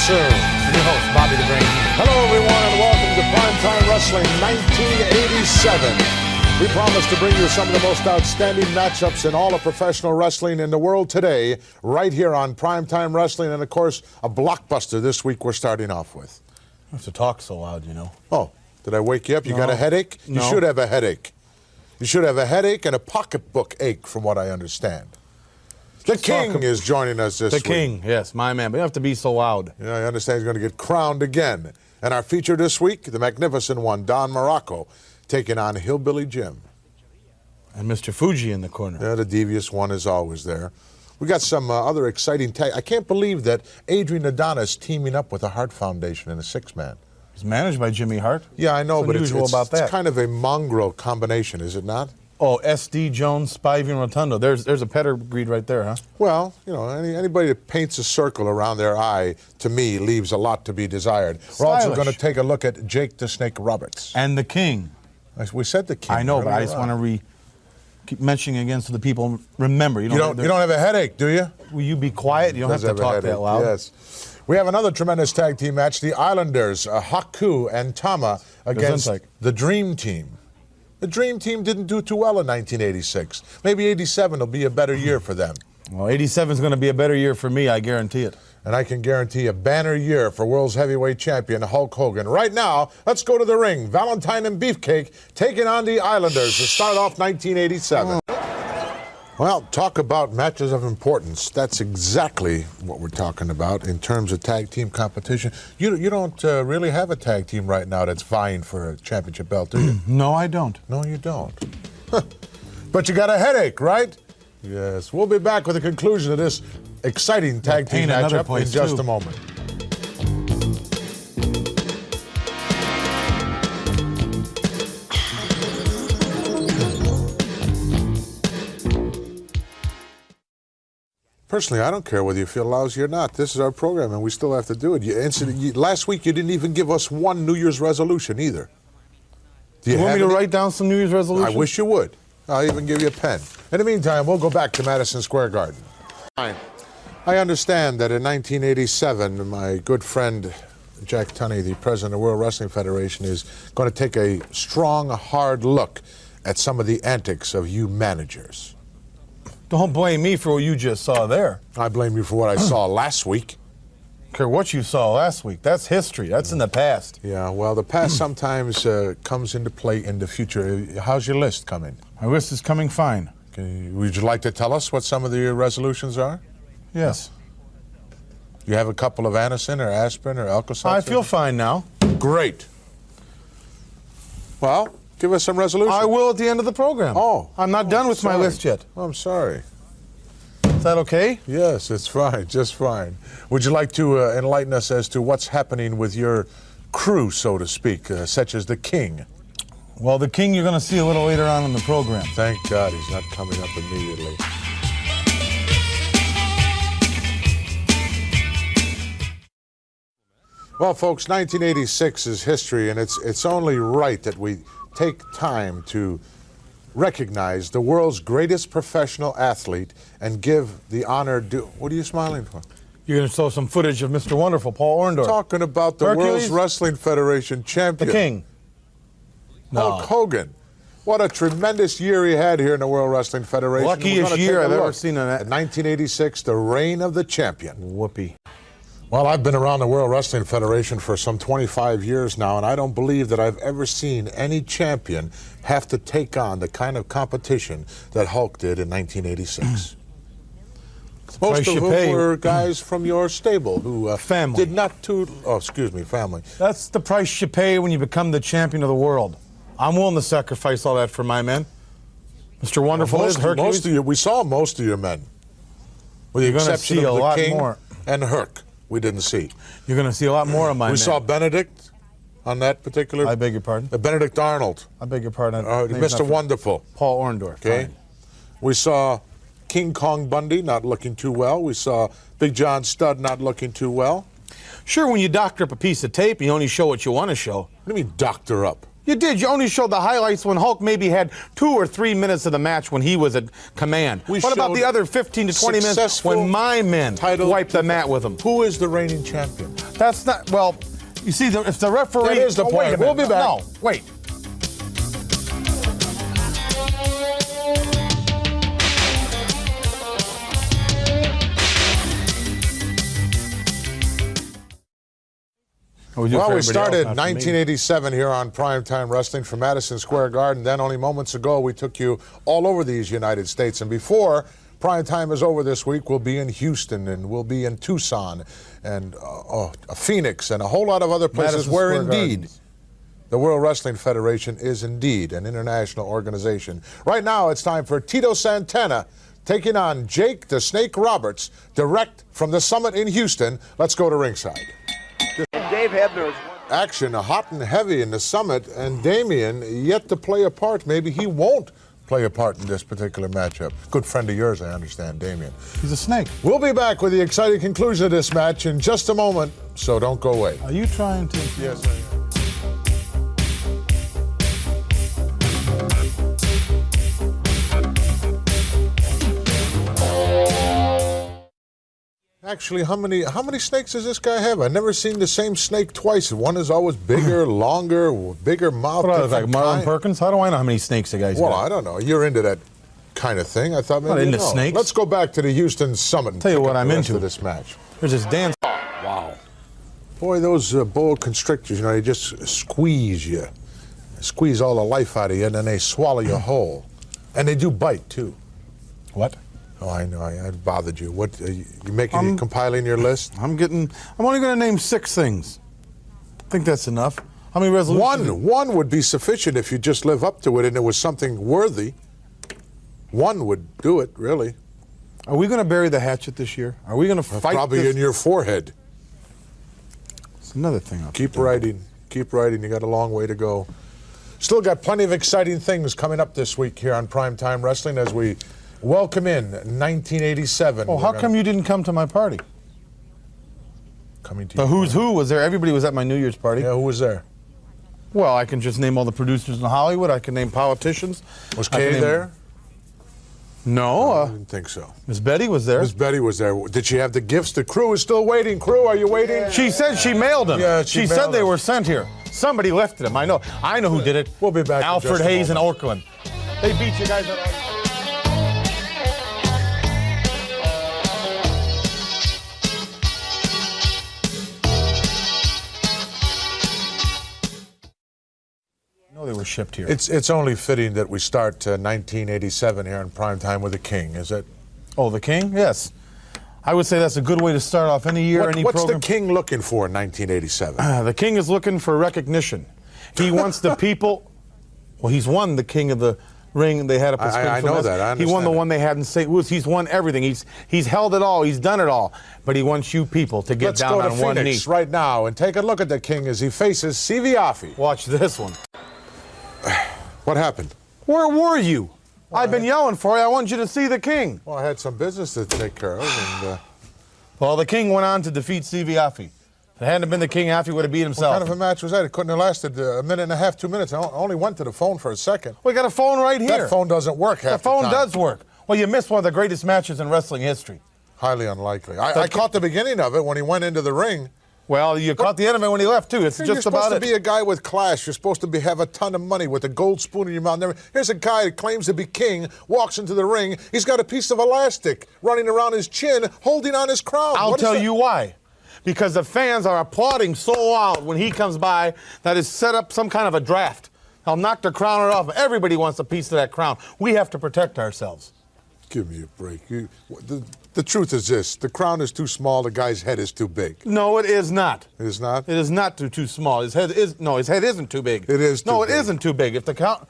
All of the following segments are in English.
soon. Your host, Bobby the Brain. Hello, everyone, and welcome to Primetime Wrestling 1987. We promise to bring you some of the most outstanding matchups in all of professional wrestling in the world today, right here on Primetime Wrestling, and, of course, a blockbuster this week we're starting off with. You have to talk so loud, you know. Oh, did I wake you up? You got a headache? No. You should have a headache. You should have a headache and a pocketbook ache, from what I understand. The King is joining us this week. The King, yes, my man. But you have to be so loud. Yeah, I understand he's going to get crowned again. And our feature this week, the magnificent one, Don Morocco, taking on Hillbilly Jim. And Mr. Fuji in the corner. Yeah, the devious one is always there. We got some other exciting tag. I can't believe that Adrian Adonis teaming up with the Hart Foundation in a six-man. It's managed by Jimmy Hart. Yeah, I know, What's but unusual about that? It's kind of a mongrel combination, is it not? Oh, S.D. Jones, Spivey, and Rotundo. There's a pedigree right there, huh? Well, you know, anybody that paints a circle around their eye, to me, leaves a lot to be desired. We're also going to take a look at Jake the Snake Roberts. And the King. We said the King. I know, but I just want to keep mentioning again so the people remember. You don't have a headache, do you? Will you be quiet? You don't have to talk that loud. Yes. We have another tremendous tag team match. The Islanders, Haku and Tama, against the Dream Team. The Dream Team didn't do too well in 1986. Maybe 87 will be a better year for them. Well, 87 is going to be a better year for me, I guarantee it. And I can guarantee a banner year for World's Heavyweight Champion Hulk Hogan. Right now, let's go to the ring. Valentine and Beefcake taking on the Islanders to start off 1987. Well, talk about matches of importance. That's exactly what we're talking about in terms of tag team competition. You don't really have a tag team right now that's vying for a championship belt, do you? No, I don't. No, you don't. But you got a headache, right? Yes. We'll be back with the conclusion of this exciting tag team matchup in just a moment. Personally, I don't care whether you feel lousy or not. This is our program, and we still have to do it. Last week, you didn't even give us one New Year's resolution either. Do you want me to write down some New Year's resolutions? I wish you would. I'll even give you a pen. In the meantime, we'll go back to Madison Square Garden. I understand that in 1987, my good friend Jack Tunney, the president of the World Wrestling Federation, is going to take a strong, hard look at some of the antics of you managers. Don't blame me for what you just saw there. I blame you for what I saw last week. I don't care what you saw last week. That's history. That's in the past. Yeah, well, the past sometimes comes into play in the future. How's your list coming? My list is coming fine. Would you like to tell us what some of the resolutions are? Yes. You have a couple of Anacin or aspirin or Alka-Seltzer? I feel fine now. Great. Well, give us some resolutions. I will at the end of the program. Oh. I'm not done with my list yet. Oh, I'm sorry. Is that okay? Yes, it's fine, just fine. Would you like to enlighten us as to what's happening with your crew, so to speak, such as the King? Well, the King you're going to see a little later on in the program. Thank God he's not coming up immediately. Well, folks, 1986 is history, and it's only right that we take time to recognize the world's greatest professional athlete and give the honor due. What are you smiling for? You're going to show some footage of Mr. Wonderful, Paul Orndorff. Talking about the World's Wrestling Federation champion. The King. Hulk Hogan. What a tremendous year he had here in the World Wrestling Federation. Luckiest year I've ever seen in that. In 1986, the reign of the champion. Whoopee. Well, I've been around the World Wrestling Federation for some 25 years now, and I don't believe that I've ever seen any champion have to take on the kind of competition that Hulk did in 1986. Most of whom were guys from your stable who did not family. That's the price you pay when you become the champion of the world. I'm willing to sacrifice all that for my men. Mr. Wonderful is Hercules. We saw most of your men. With the exception of the King and Herc. We didn't see. You're going to see a lot more of my men. We saw Benedict on that particular... I beg your pardon? Benedict Arnold. I beg your pardon? Mr. Wonderful. Paul Orndorff. Okay. Fine. We saw King Kong Bundy not looking too well. We saw Big John Studd not looking too well. Sure, when you doctor up a piece of tape, you only show what you want to show. What do you mean doctor up? You did. You only showed the highlights when Hulk maybe had 2 or 3 minutes of the match when he was at command. What about the other 15 to 20 minutes when my men wiped the mat with him? Who is the reigning champion? That's not, well, you see, if the referee... That is the point. We'll be back. No, wait. Well, we started 1987 here on Primetime Wrestling from Madison Square Garden. Then only moments ago, we took you all over these United States. And before Primetime is over this week, we'll be in Houston and we'll be in Tucson and Phoenix and a whole lot of other places Madison where Square indeed Gardens. The World Wrestling Federation is indeed an international organization. Right now, it's time for Tito Santana taking on Jake the Snake Roberts, direct from the summit in Houston. Let's go to ringside. Dave Hebner is Action hot and heavy in the summit, and Damien yet to play a part. Maybe he won't play a part in this particular matchup. Good friend of yours, I understand, Damien. He's a snake. We'll be back with the exciting conclusion of this match in just a moment, so don't go away. Are you trying to... Yes, I am. Actually, how many snakes does this guy have? I've never seen the same snake twice. One is always bigger, longer, bigger mouth. What are they, like Marlon Perkins? How do I know how many snakes the guy's got? Well, I don't know. You're into that kind of thing. I thought maybe Not into you know. snakes. Let's go back to the Houston Summit and Tell you pick what up I'm the rest into. of this match. There's this dance. Wow. Boy, those boa constrictors, you know, they just squeeze you. Squeeze all the life out of you, and then they swallow you whole. And they do bite, too. What? Oh, I know. I bothered you. What? You making? You compiling your list? I'm only going to name 6 things. I think that's enough. How many resolutions? One would be sufficient if you just live up to it and it was something worthy. One would do it, really. Are we going to bury the hatchet this year? Are we going to fight Probably this? in your forehead. It's another thing. Keep writing. Keep writing. You got a long way to go. Still got plenty of exciting things coming up this week here on Primetime Wrestling as we welcome in 1987. Oh, how come you didn't come to my party? Coming to The you. who's who was there. Everybody was at my New Year's party. Yeah, who was there? Well, I can just name all the producers in Hollywood. I can name politicians. Was I can Katie name- there? No. I didn't think so. Miss Betty was there. Miss Betty was there. Did she have the gifts? The crew is still waiting. Crew, are you waiting? She said she mailed them. Yeah, she she said mailed they them. were sent here. Somebody left them. I know who did it. We'll be back in Alfred just a Hayes in moment. Oakland. They beat you guys at No, they were shipped here. It's only fitting that we start 1987 here in Primetime with the King, is it? Oh, the King? Yes. I would say that's a good way to start off any year, any What's program. the King looking for in 1987? The King is looking for recognition. He wants the people. Well, he's won the King of the Ring. They had up a spin I for know this. that. I He won the understand one they had in St. Louis. He's won everything. He's held it all. He's done it all. But he wants you people to get Let's down go to on one knee. Phoenix right now and take a look at the King as he faces Siviafi. Watch this one. What happened? Where were you? I've been yelling for you. I want you to see the King. Well, I had some business to take care of, and Well, the King went on to defeat Siviafi. If it hadn't been the King, Afi would have beat what himself. kind of a match was that? It couldn't have lasted a minute and a half, 2 minutes. I only went to the phone for a second. We got a phone right here. That phone doesn't work half The phone the time. does work. Well, you missed one of the greatest matches in wrestling history. Highly unlikely. I caught the beginning of it when he went into the ring. Well, you caught the end of it when he left, too. It's You're just supposed about to it. be a guy with class. You're supposed to have a ton of money with a gold spoon in your mouth. Here's a guy that claims to be king, walks into the ring. He's got a piece of elastic running around his chin, holding on his crown. I'll What is tell that? you why. Because the fans are applauding so loud when he comes by that has set up some kind of a draft. I'll knock the crown right off. Everybody wants a piece of that crown. We have to protect ourselves. Give me a break. The truth is this. The crown is too small. The guy's head is too big. No, it is not. It is not? It is not too small. His head isn't too big. It is too No, it big. isn't too big. If the count...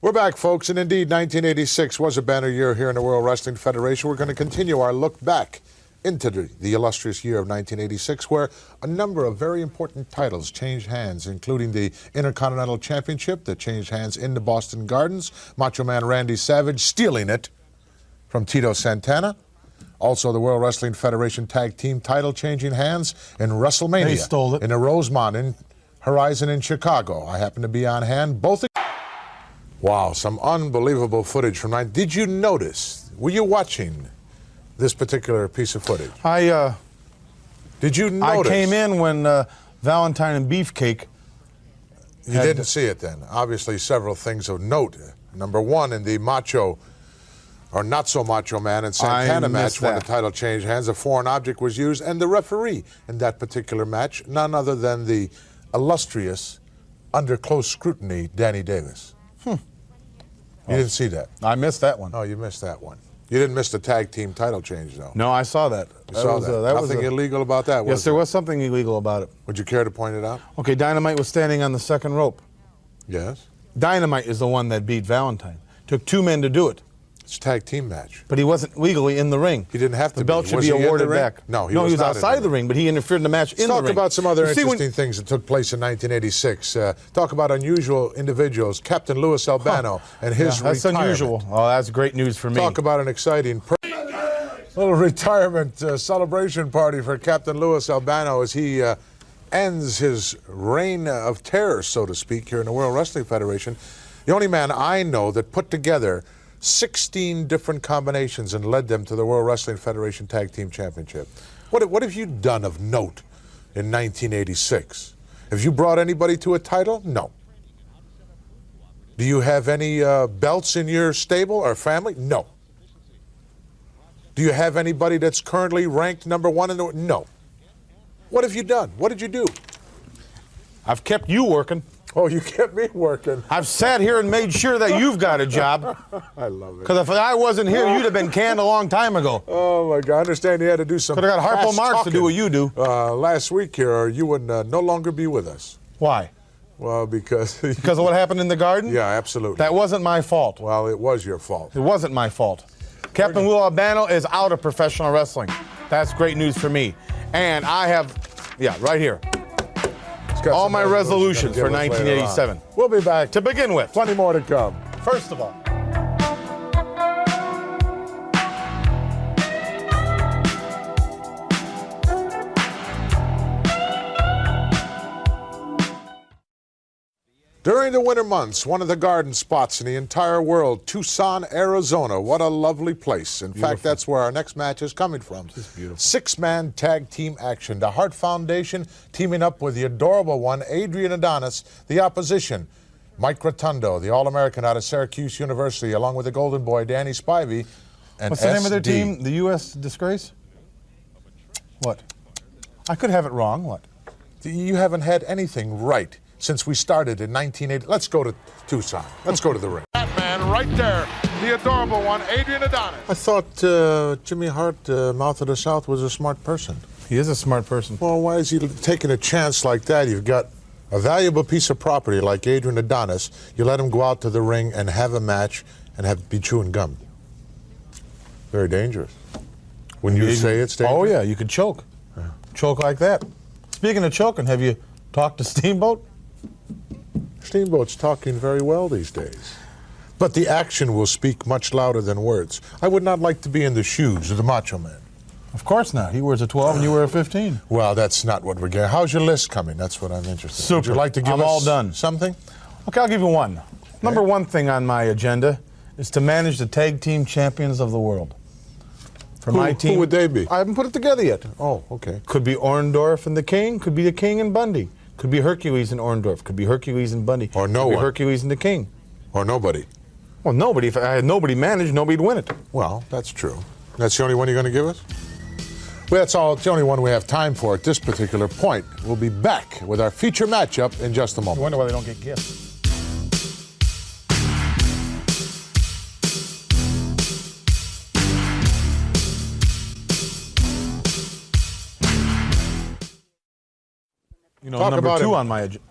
We're back, folks, and indeed 1986 was a banner year here in the World Wrestling Federation. We're going to continue our look back into the illustrious year of 1986, where a number of very important titles changed hands, including the Intercontinental Championship that changed hands in the Boston Gardens, Macho Man Randy Savage stealing it from Tito Santana. Also, the World Wrestling Federation Tag Team title changing hands in WrestleMania. They stole it. In the Rosemont in Horizon in Chicago. I happen to be on hand. Both. Wow, some unbelievable footage from night. Did you notice? Were you watching this particular piece of footage? Did you notice? I came in when Valentine and Beefcake. You didn't see it then. Obviously, several things of note. Number one, in the macho, or not so macho man and Santana match, when the title changed hands, a foreign object was used, and the referee in that particular match, none other than the illustrious, under close scrutiny, Danny Davis. You didn't see that? I missed that one. Oh, you missed that one. You didn't miss the tag team title change, though. No, I saw that. You saw that. Nothing illegal about that, was Yes, there was something illegal about it. Would you care to point it out? Okay, Dynamite was standing on the second rope. Yes. Dynamite is the one that beat Valentine. Took 2 men to do it. It's a tag team match. But he wasn't legally in the ring. He didn't have to be. The belt should Was be he in the awarded ring? back. No, he was was not outside in the the ring, but he interfered in the match in the ring. Talk about some other You see, interesting things that took place in 1986. Talk about unusual individuals. Captain Louis Albano and his that's retirement. unusual. Oh, that's great news for me. Talk about an exciting little retirement celebration party for Captain Louis Albano as he ends his reign of terror, so to speak, here in the World Wrestling Federation. The only man I know that put together 16 different combinations and led them to the World Wrestling Federation Tag Team Championship. What have you done of note in 1986? Have you brought anybody to a title? No. Do you have any belts in your stable or family? No. Do you have anybody that's currently ranked #1 in the... No. What have you done? What did you do? I've kept you working. Oh, you kept me working. I've sat here and made sure that you've got a job. I love it. Because if I wasn't here, you'd have been canned a long time ago. Oh, my God. I understand you had to do some Could have got Harpo fast Marx to talking, do what you do. Last week here, or you would no longer be with us. Why? Well, because... Because of what happened in the garden? Yeah, absolutely. That wasn't my fault. Well, it was your fault. It wasn't my fault. Captain Will Albano is out of professional wrestling. That's great news for me. And I have, right here, all my resolutions for 1987. We'll be back. To begin with, Plenty more to come. first of all, During the winter months, one of the garden spots in the entire world, Tucson, Arizona. What a lovely place. In fact, that's where our next match is coming from. 6-man tag team action. The Hart Foundation teaming up with the adorable one, Adrian Adonis, the opposition. Mike Rotundo, the All-American out of Syracuse University, along with the Golden Boy, Danny Spivey, and what's the name of their SD. team? The U.S. Disgrace? What? I could have it wrong. What? You haven't had anything right since we started in 1980. Let's go to Tucson. Let's go to the ring. That man right there, the adorable one, Adrian Adonis. I thought Jimmy Hart, Mouth of the South, was a smart person. He is a smart person. Well, why is he taking a chance like that? You've got a valuable piece of property like Adrian Adonis. You let him go out to the ring and have a match and be chewing gum. Very dangerous. When you say it's dangerous? Oh, yeah, you could choke. Yeah. Choke like that. Speaking of choking, have you talked to Steamboat? Steamboat's talking very well these days. But the action will speak much louder than words. I would not like to be in the shoes of the Macho Man. Of course not. He wears a 12 and you wear a 15. Well, that's not what we're getting. How's your list coming? That's what I'm interested in. Super. Would you like to give I'm us all done. something? Okay, I'll give you one. Number one thing on my agenda is to manage the tag team champions of the world. For my team. Who would they be? I haven't put it together yet. Oh, okay. Could be Orndorff and the King. Could be the King and Bundy. Could be Hercules and Orndorff. Could be Hercules and Bundy. Or no Could be one. Hercules and the King. Or nobody. Well, nobody. If I had nobody managed, nobody'd win it. Well, that's true. That's the only one you're going to give us? Well, that's all. It's the only one we have time for at this particular point. We'll be back with our feature matchup in just a I moment. wonder why they don't get gifts. You know, Talk number about two him. on my agenda.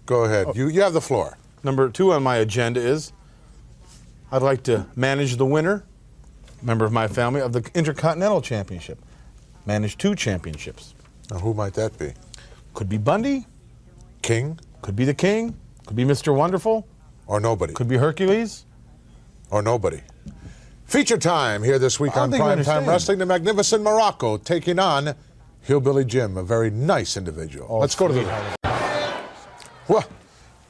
Go ahead. You have the floor. Number two on my agenda is I'd like to manage the winner, member of my family, of the Intercontinental Championship. Manage 2 championships. Now, who might that be? Could be Bundy, King? could be the King, could be Mr. Wonderful, Or nobody? could be Hercules. Or nobody. Feature time here this week I don't on think you Prime Time understand. Wrestling. The magnificent Morocco taking on Hillbilly Jim, a very nice individual. Oh, Let's go to the sweet. ring. Well,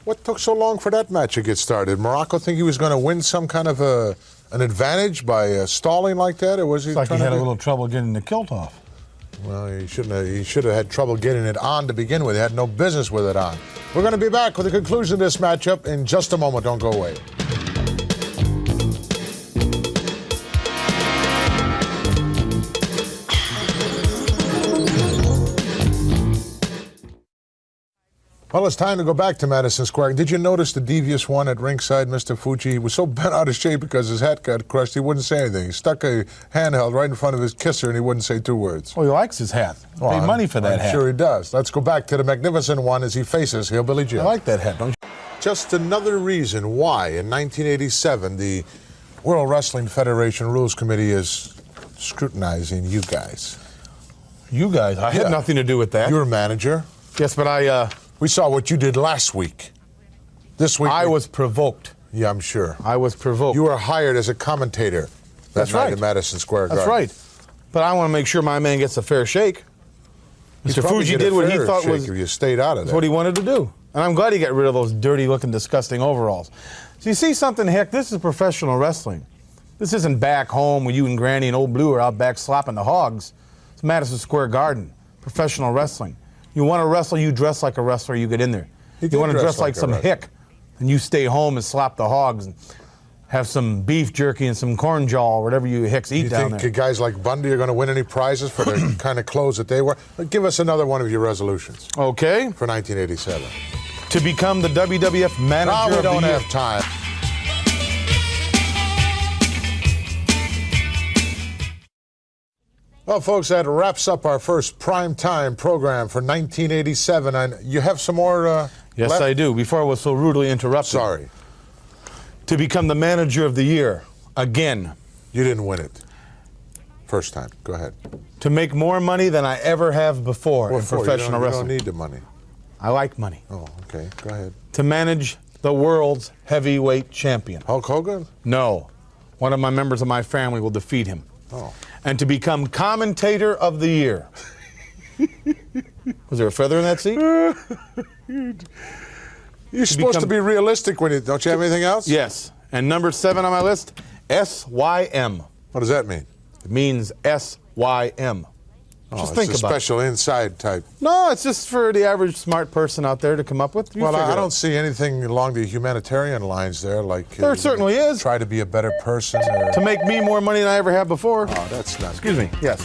what took so long for that match to get started? Morocco think he was going to win some kind of an advantage by stalling like that, or was he? It's like he had a to little trouble getting the kilt off. Well, he shouldn't have. He should have had trouble getting it on to begin with. He had no business with it on. We're going to be back with the conclusion of this matchup in just a moment. Don't go away. Well, it's time to go back to Madison Square. Did you notice the devious one at ringside, Mr. Fuji? He was so bent out of shape because his hat got crushed, he wouldn't say anything. He stuck a handheld right in front of his kisser, and he wouldn't say 2 words. Well, he likes his hat. Paid money for that hat. I'm sure he does. Let's go back to the magnificent one as he faces Hillbilly Jim. I like that hat, don't you? Just another reason why, in 1987, the World Wrestling Federation Rules Committee is scrutinizing you guys. You guys? I had nothing to do with that. You're a manager. Yes, but We saw what you did last week. This week... I was provoked. Yeah, I'm sure. I was provoked. You were hired as a commentator that night at Madison Square Garden. That's right. But I want to make sure my man gets a fair shake. Mr. Fuji did what he thought was... You stayed out of That's there. what he wanted to do. And I'm glad he got rid of those dirty-looking, disgusting overalls. So you see something, Heck? This is professional wrestling. This isn't back home when you and Granny and Old Blue are out back slopping the hogs. It's Madison Square Garden. Professional wrestling. You want to wrestle, you dress like a wrestler, you get in there. You want to dress like some hick, and you stay home and slap the hogs and have some beef jerky and some corn jaw or whatever you hicks eat down there. You think guys like Bundy are going to win any prizes for the kind of clothes that they wear? Give us another one of your resolutions. Okay. For 1987. To become the WWF Manager of the Year. We don't have time. Well, folks, that wraps up our first primetime program for 1987. And you have some more Yes, left? I do. Before I was so rudely interrupted. Sorry. To become the Manager of the Year, again. You didn't win it. First time. Go ahead. To make more money than I ever have before in professional wrestling. You don't need the money. I like money. Oh, okay. Go ahead. To manage the world's heavyweight champion. Hulk Hogan? No. One of my members of my family will defeat him. Oh. And to become Commentator of the Year. Was there a feather in that seat? You're supposed to be realistic when you... Don't you have anything else? Yes. And number 7 on my list, SYM. What does that mean? It means SYM. Just think it's a about special inside type. No, it's just for the average smart person out there to come up with. Well, I don't see anything along the humanitarian lines there, like... There certainly is. Try to be a better person or... To make me more money than I ever have before. Oh, that's not... Excuse me. Yes.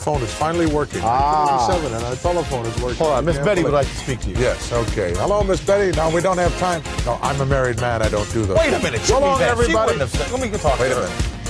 Phone is finally working. Ah. 7 and our telephone is working. Hold on, Miss Betty would like to speak to you. Yes, okay. Hello, Miss Betty. No, we don't have time. No, I'm a married man. I don't do those. Wait a minute. So long, everybody. Let me go talk Wait to a her. minute.